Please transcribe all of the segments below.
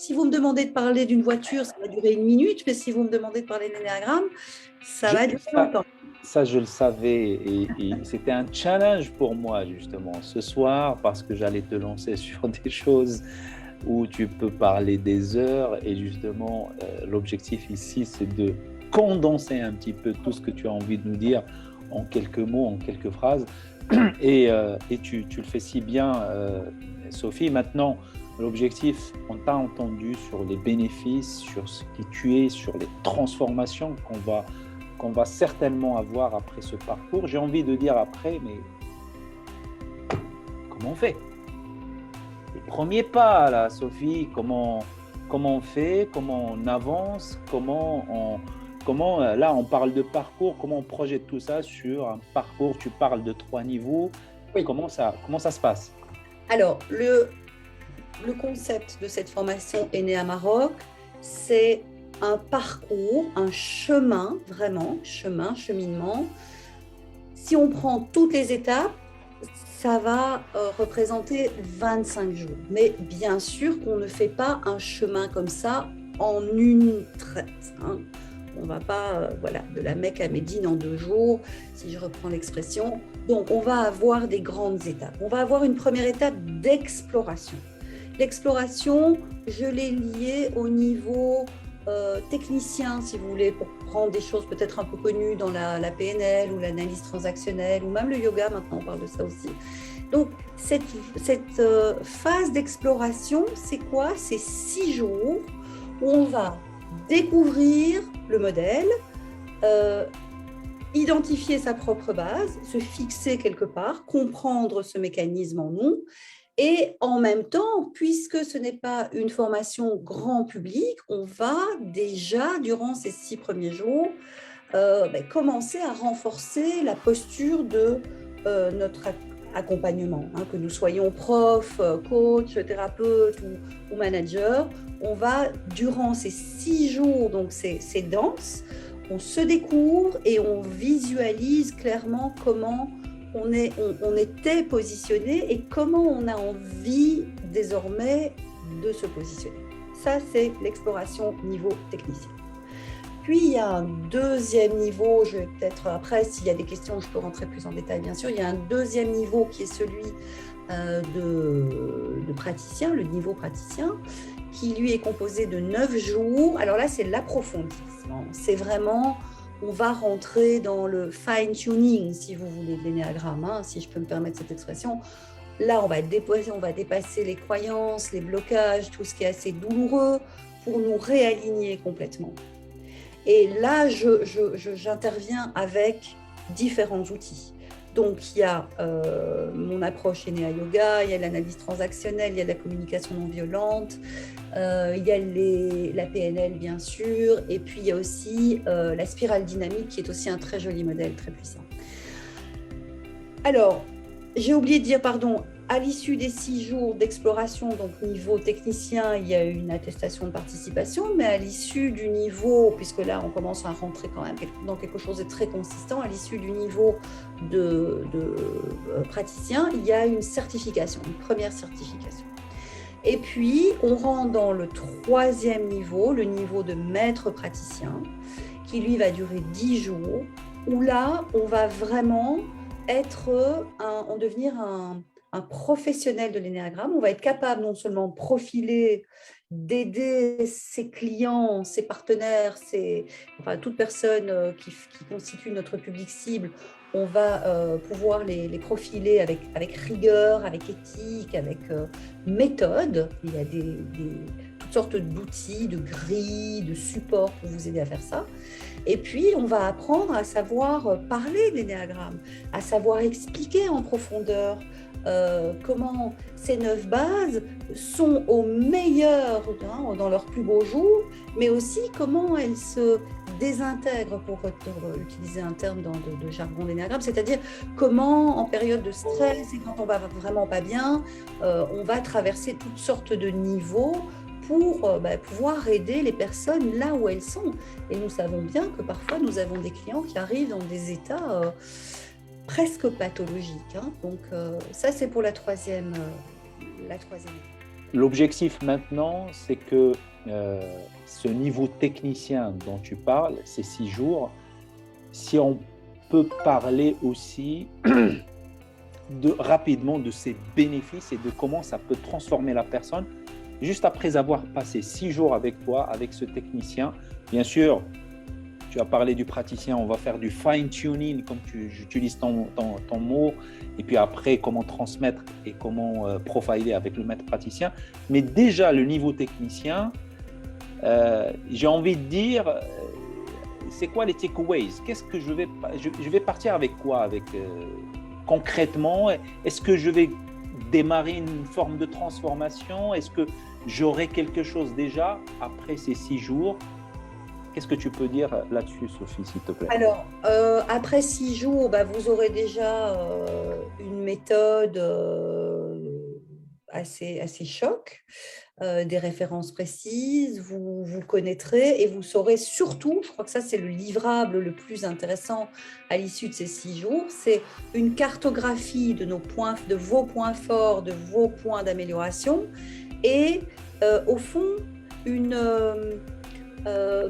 Si vous me demandez de parler d'une voiture, ça va durer 1 minute, mais si vous me demandez de parler de l'énéagramme, ça va durer Ça, longtemps. ça, je le savais et c'était un challenge pour moi justement ce soir parce que j'allais te lancer sur des choses où tu peux parler des heures et justement l'objectif ici c'est de condenser un petit peu tout ce que tu as envie de nous dire en quelques mots, en quelques phrases et tu le fais si bien Sophie. Maintenant l'objectif, on t'a entendu sur les bénéfices, sur ce qui tu es, sur les transformations qu'on va certainement avoir après ce parcours. J'ai envie de dire après, mais comment on fait? Les premiers pas, là, Sophie, comment on fait? Comment on avance? Là, on parle de parcours, comment on projette tout ça sur un parcours? Tu parles de 3 niveaux. Oui. Comment ça se passe? Alors, le concept de cette formation est né à Maroc. C'est un parcours, un chemin, vraiment, cheminement. Si on prend toutes les étapes, ça va représenter 25 jours. Mais bien sûr qu'on ne fait pas un chemin comme ça en une traite. Hein. On ne va pas de la Mecque à Médine en 2 jours, si je reprends l'expression. Donc, on va avoir des grandes étapes. On va avoir une première étape d'exploration. L'exploration, je l'ai liée au niveau technicien, si vous voulez, pour prendre des choses peut-être un peu connues dans la PNL ou l'analyse transactionnelle, ou même le yoga, maintenant on parle de ça aussi. Donc, cette phase d'exploration, c'est quoi? C'est 6 jours où on va découvrir le modèle, identifier sa propre base, se fixer quelque part, comprendre ce mécanisme en nous. Et en même temps, puisque ce n'est pas une formation grand public, on va déjà, durant ces 6 premiers jours, commencer à renforcer la posture de notre accompagnement. Hein, que nous soyons prof, coach, thérapeute ou manager, on va, durant ces 6 jours, donc c'est dense, on se découvre et on visualise clairement comment on était positionné et comment on a envie désormais de se positionner. Ça, c'est l'exploration niveau technicien. Puis, il y a un deuxième niveau, je vais peut-être, après, s'il y a des questions, je peux rentrer plus en détail, bien sûr. Il y a un deuxième niveau qui est celui de praticien, le niveau praticien, qui lui est composé de 9 jours. Alors là, c'est l'approfondissement. C'est vraiment... on va rentrer dans le fine-tuning, si vous voulez, de l'énéagramme, hein, si je peux me permettre cette expression. Là, on va dépasser les croyances, les blocages, tout ce qui est assez douloureux pour nous réaligner complètement. Et là, j'interviens avec différents outils. Donc, il y a mon approche Enea Yoga, il y a l'analyse transactionnelle, il y a la communication non violente, il y a la PNL, bien sûr, et puis il y a aussi la spirale dynamique, qui est aussi un très joli modèle, très puissant. Alors, j'ai oublié de dire, pardon, à l'issue des 6 jours d'exploration, donc niveau technicien, il y a une attestation de participation, mais à l'issue du niveau, puisque là on commence à rentrer quand même dans quelque chose de très consistant, à l'issue du niveau de praticien, il y a une certification, une première certification. Et puis, on rentre dans le 3e niveau, le niveau de maître praticien, qui lui va durer 10 jours, où là, on va vraiment devenir un professionnel de l'énéagramme. On va être capable non seulement de profiler, d'aider ses clients, ses partenaires, toute personne qui constitue notre public cible. On va pouvoir les profiler avec rigueur, avec éthique, avec méthode. Il y a toutes sortes d'outils, de grilles, de supports pour vous aider à faire ça. Et puis, on va apprendre à savoir parler de l'énéagramme, à savoir expliquer en profondeur comment ces 9 bases sont au meilleur dans leurs plus beaux jours, mais aussi comment elles se désintègrent, pour utiliser un terme de jargon d'énéagramme, c'est-à-dire comment, en période de stress et quand on va vraiment pas bien, on va traverser toutes sortes de niveaux pour pouvoir aider les personnes là où elles sont. Et nous savons bien que parfois, nous avons des clients qui arrivent dans des états presque pathologiques. Hein. Donc, ça, c'est pour la troisième étape. L'objectif maintenant, c'est que ce niveau technicien dont tu parles, ces 6 jours, si on peut parler aussi rapidement de ses bénéfices et de comment ça peut transformer la personne juste après avoir passé 6 jours avec toi, avec ce technicien. Bien sûr, tu as parlé du praticien, on va faire du fine-tuning, comme j'utilise ton mot, et puis après, comment transmettre et comment profiler avec le maître praticien. Mais déjà, le niveau technicien, j'ai envie de dire, c'est quoi les takeaways? Qu'est-ce que je vais partir avec quoi concrètement? Est-ce que je vais démarrer une forme de transformation? Est-ce que j'aurai quelque chose déjà après ces 6 jours? Qu'est-ce que tu peux dire là-dessus, Sophie, s'il te plaît? Alors, après 6 jours, vous aurez déjà une méthode assez choc, des références précises, vous connaîtrez et vous saurez surtout, je crois que ça c'est le livrable le plus intéressant à l'issue de ces 6 jours, c'est une cartographie de vos points forts, de vos points d'amélioration et au fond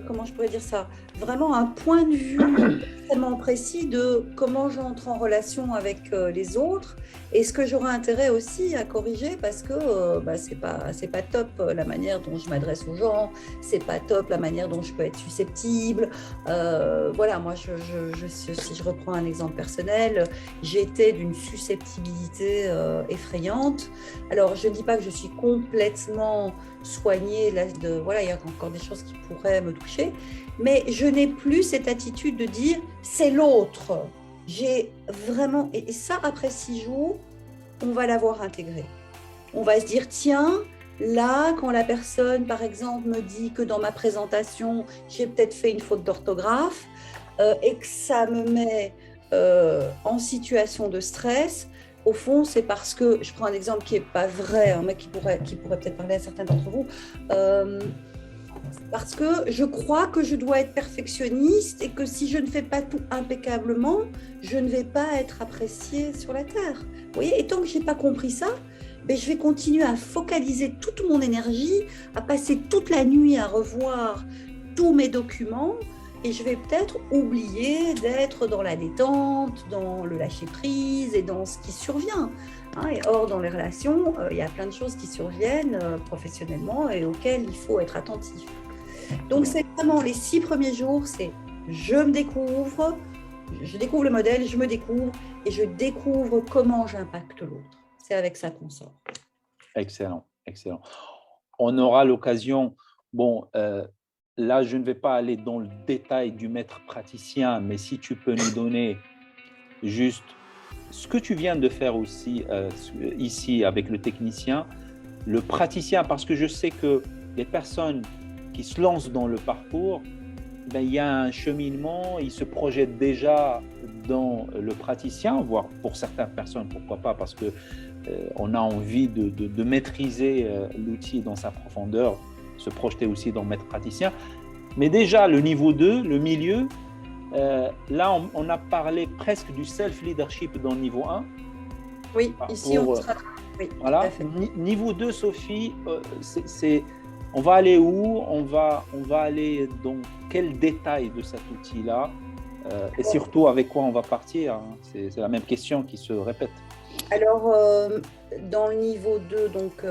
comment je pourrais dire ça, vraiment un point de vue extrêmement précis de comment j'entre en relation avec les autres et ce que j'aurai intérêt aussi à corriger parce que c'est pas top la manière dont je m'adresse aux gens, c'est pas top la manière dont je peux être susceptible. Voilà, moi, si je reprends un exemple personnel, j'étais d'une susceptibilité effrayante. Alors, je ne dis pas que je suis complètement soignée, voilà, il y a encore des choses qui pourraient me toucher, mais je n'ai plus cette attitude de dire c'est l'autre. J'ai vraiment, et ça après 6 jours, on va l'avoir intégré. On va se dire tiens, là, quand la personne, par exemple, me dit que dans ma présentation, j'ai peut-être fait une faute d'orthographe et que ça me met en situation de stress, au fond, c'est parce que, je prends un exemple qui n'est pas vrai, mais qui pourrait peut-être parler à certains d'entre vous, parce que je crois que je dois être perfectionniste et que si je ne fais pas tout impeccablement, je ne vais pas être appréciée sur la Terre. Vous voyez, et tant que je n'ai pas compris ça, je vais continuer à focaliser toute mon énergie, à passer toute la nuit à revoir tous mes documents et je vais peut-être oublier d'être dans la détente, dans le lâcher-prise et dans ce qui survient. Et or, dans les relations, il y a plein de choses qui surviennent professionnellement et auxquelles il faut être attentif. Donc, c'est vraiment les 6 premiers jours, c'est je me découvre, je découvre le modèle, je me découvre et je découvre comment j'impacte l'autre. C'est avec ça qu'on sort. Excellent, excellent. On aura l'occasion, là, je ne vais pas aller dans le détail du maître praticien, mais si tu peux nous donner juste ce que tu viens de faire aussi ici avec le technicien, le praticien, parce que je sais que les personnes qui se lancent dans le parcours, il y a un cheminement, ils se projettent déjà dans le praticien, voire pour certaines personnes, pourquoi pas, parce qu'on a envie de maîtriser l'outil dans sa profondeur, se projeter aussi dans le maître praticien. Mais déjà, le niveau 2, le milieu, là, on a parlé presque du self-leadership dans le niveau 1. Oui, ici, on sera... Oui, voilà. Niveau 2, Sophie, on va aller où? On va aller dans quel détail de cet outil-là? Et surtout, avec quoi on va partir? C'est la même question qui se répète. Alors, dans le niveau 2, donc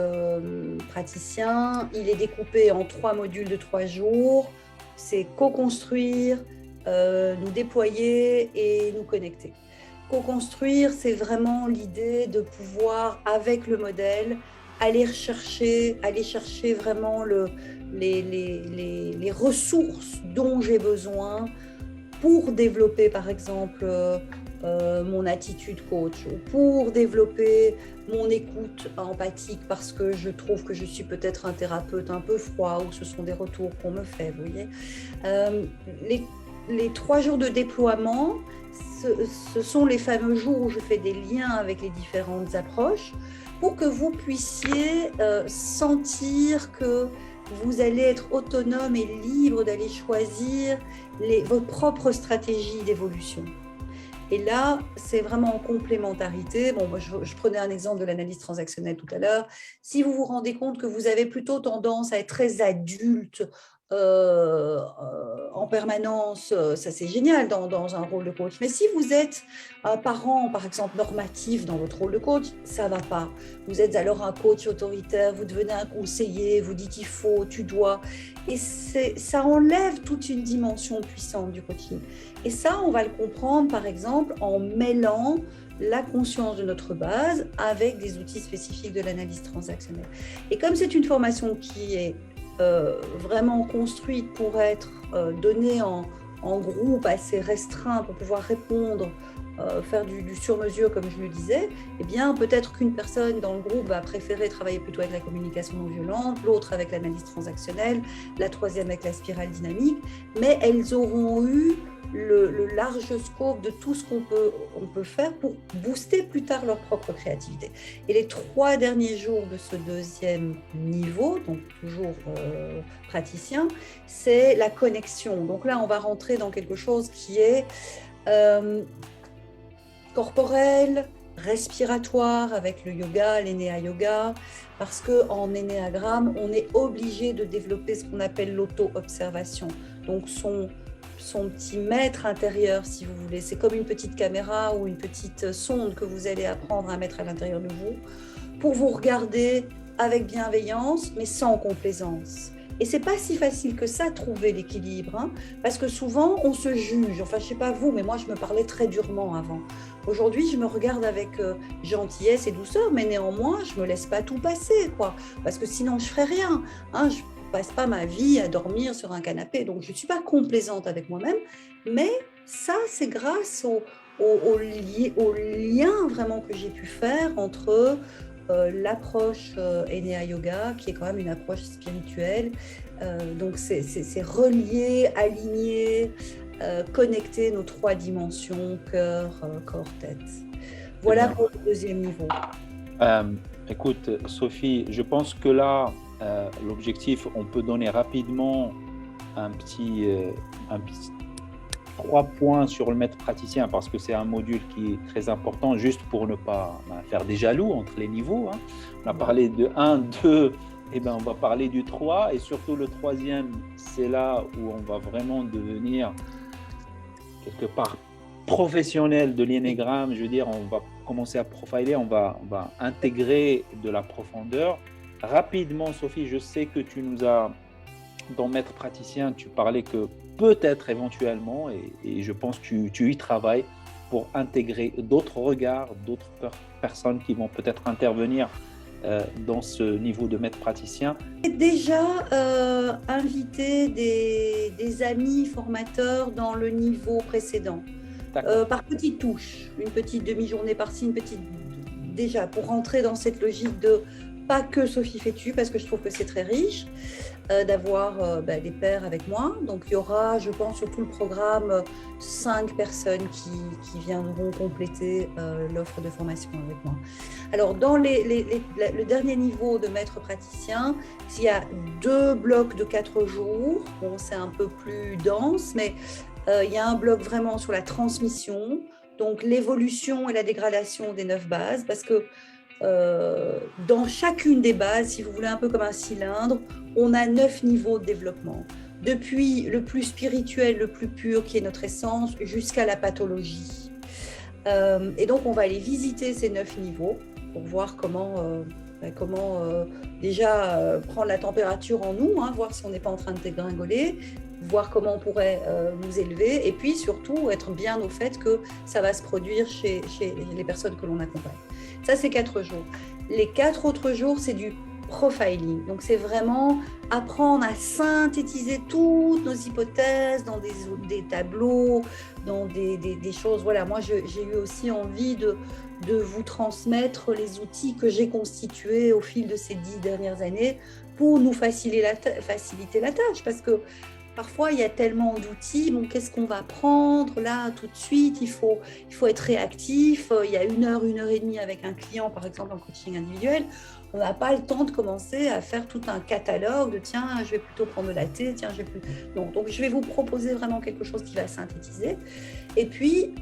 praticien, il est découpé en 3 modules de 3 jours. C'est co-construire, nous déployer et nous connecter. Co-construire, c'est vraiment l'idée de pouvoir, avec le modèle, aller chercher vraiment les ressources dont j'ai besoin pour développer, par exemple, mon attitude coach ou pour développer mon écoute empathique parce que je trouve que je suis peut-être un thérapeute un peu froid ou ce sont des retours qu'on me fait, vous voyez. Les 3 jours de déploiement, ce sont les fameux jours où je fais des liens avec les différentes approches pour que vous puissiez sentir que vous allez être autonome et libre d'aller choisir vos propres stratégies d'évolution. Et là, c'est vraiment en complémentarité. Bon, moi, je prenais un exemple de l'analyse transactionnelle tout à l'heure. Si vous vous rendez compte que vous avez plutôt tendance à être très adulte, en permanence, ça c'est génial dans un rôle de coach. Mais si vous êtes un parent, par exemple, normatif dans votre rôle de coach, ça ne va pas. Vous êtes alors un coach autoritaire, vous devenez un conseiller, vous dites il faut, tu dois. Et ça enlève toute une dimension puissante du coaching. Et ça, on va le comprendre, par exemple, en mêlant la conscience de notre base avec des outils spécifiques de l'analyse transactionnelle. Et comme c'est une formation qui est vraiment construite pour être donnée en groupe assez restreint pour pouvoir répondre, faire du sur-mesure comme je le disais, eh bien peut-être qu'une personne dans le groupe va préférer travailler plutôt avec la communication non violente, l'autre avec l'analyse transactionnelle, la troisième avec la spirale dynamique, mais elles auront eu le large scope de tout ce qu'on peut faire pour booster plus tard leur propre créativité. Et les 3 derniers jours de ce deuxième niveau, donc toujours praticien, c'est la connexion. Donc là, on va rentrer dans quelque chose qui est corporel, respiratoire avec le yoga, l'énéa yoga, parce qu'en énéagramme, on est obligé de développer ce qu'on appelle l'auto-observation. Donc son petit maître intérieur, si vous voulez. C'est comme une petite caméra ou une petite sonde que vous allez apprendre à mettre à l'intérieur de vous pour vous regarder avec bienveillance, mais sans complaisance. Et c'est pas si facile que ça, trouver l'équilibre, hein, parce que souvent, on se juge. Enfin, je sais pas vous, mais moi, je me parlais très durement avant. Aujourd'hui, je me regarde avec gentillesse et douceur, mais néanmoins, je me laisse pas tout passer, quoi, parce que sinon, je ferais rien. Hein, je passe pas ma vie à dormir sur un canapé, donc je suis pas complaisante avec moi-même, mais ça, c'est grâce au lien vraiment que j'ai pu faire entre l'approche Enéa Yoga, qui est quand même une approche spirituelle. Donc, c'est relier, aligner, connecter nos 3 dimensions, cœur, corps, tête. Voilà pour le deuxième niveau. Écoute, Sophie, je pense que là, l'objectif, on peut donner rapidement un petit 3 points sur le maître praticien, parce que c'est un module qui est très important, juste pour ne pas faire des jaloux entre les niveaux. Hein. On a parlé de 1, 2, et ben on va parler du 3, et surtout le 3e, c'est là où on va vraiment devenir quelque part professionnel de l'énéagramme. Je veux dire, on va commencer à profiler, on va intégrer de la profondeur. Rapidement, Sophie, je sais que tu nous as, dans maître praticien, tu parlais que peut-être éventuellement, et je pense que tu y travailles pour intégrer d'autres regards, d'autres personnes qui vont peut-être intervenir dans ce niveau de maître praticien. J'ai déjà invité des amis formateurs dans le niveau précédent, par petites touches, une petite demi-journée par-ci, une petite déjà, pour rentrer dans cette logique de pas que Sophie Fétu, parce que je trouve que c'est très riche d'avoir des pairs avec moi. Donc il y aura, je pense, sur tout le programme, 5 personnes qui viendront compléter l'offre de formation avec moi. Alors dans le dernier niveau de maître praticien, il y a 2 blocs de 4 jours. Bon, c'est un peu plus dense, mais il y a un bloc vraiment sur la transmission, donc l'évolution et la dégradation des 9 bases, parce que dans chacune des bases, si vous voulez, un peu comme un cylindre, on a 9 niveaux de développement. Depuis le plus spirituel, le plus pur, qui est notre essence, jusqu'à la pathologie. Et donc, on va aller visiter ces 9 niveaux pour voir comment déjà prendre la température en nous, hein, voir si on n'est pas en train de dégringoler, voir comment on pourrait nous élever, et puis surtout être bien au fait que ça va se produire chez les personnes que l'on accompagne. Ça, c'est 4 jours. Les 4 autres jours, c'est du profiling. Donc, c'est vraiment apprendre à synthétiser toutes nos hypothèses dans des tableaux, dans des choses. Voilà, moi, j'ai eu aussi envie de vous transmettre les outils que j'ai constitués au fil de ces 10 dernières années pour nous faciliter la tâche. Parce que parfois, il y a tellement d'outils. Bon, qu'est-ce qu'on va prendre là tout de suite? Il faut être réactif. Il y a une heure et demie avec un client, par exemple, en coaching individuel. On n'a pas le temps de commencer à faire tout un catalogue de tiens, je vais plutôt prendre de la thé, tiens, je vais plus. Non, donc, je vais vous proposer vraiment quelque chose qui va synthétiser. Et puis,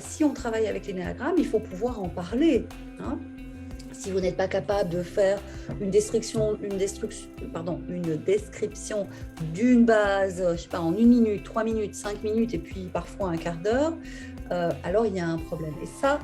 si on travaille avec l'énéagramme, il faut pouvoir en parler. Hein. Si vous n'êtes pas capable de faire une description d'une base, je sais pas, en 1 minute, 3 minutes, 5 minutes et puis parfois un quart d'heure, alors il y a un problème. Et ça,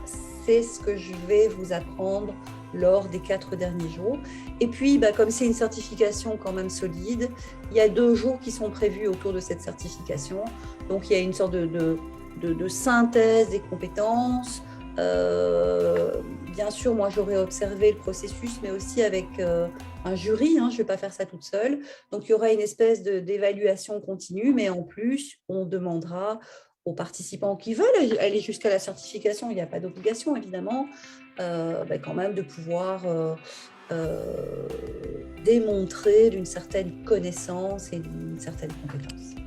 c'est ce que je vais vous apprendre lors des 4 derniers jours. Et puis, comme c'est une certification quand même solide, il y a 2 jours qui sont prévus autour de cette certification. Donc, il y a une sorte de synthèse des compétences. Bien sûr, moi, j'aurais observé le processus, mais aussi avec un jury. Je ne vais pas faire ça toute seule. Donc, il y aura une espèce d'évaluation continue, mais en plus, on demandera aux participants qui veulent aller jusqu'à la certification, il n'y a pas d'obligation, évidemment, quand même de pouvoir démontrer d'une certaine connaissance et d'une certaine compétence.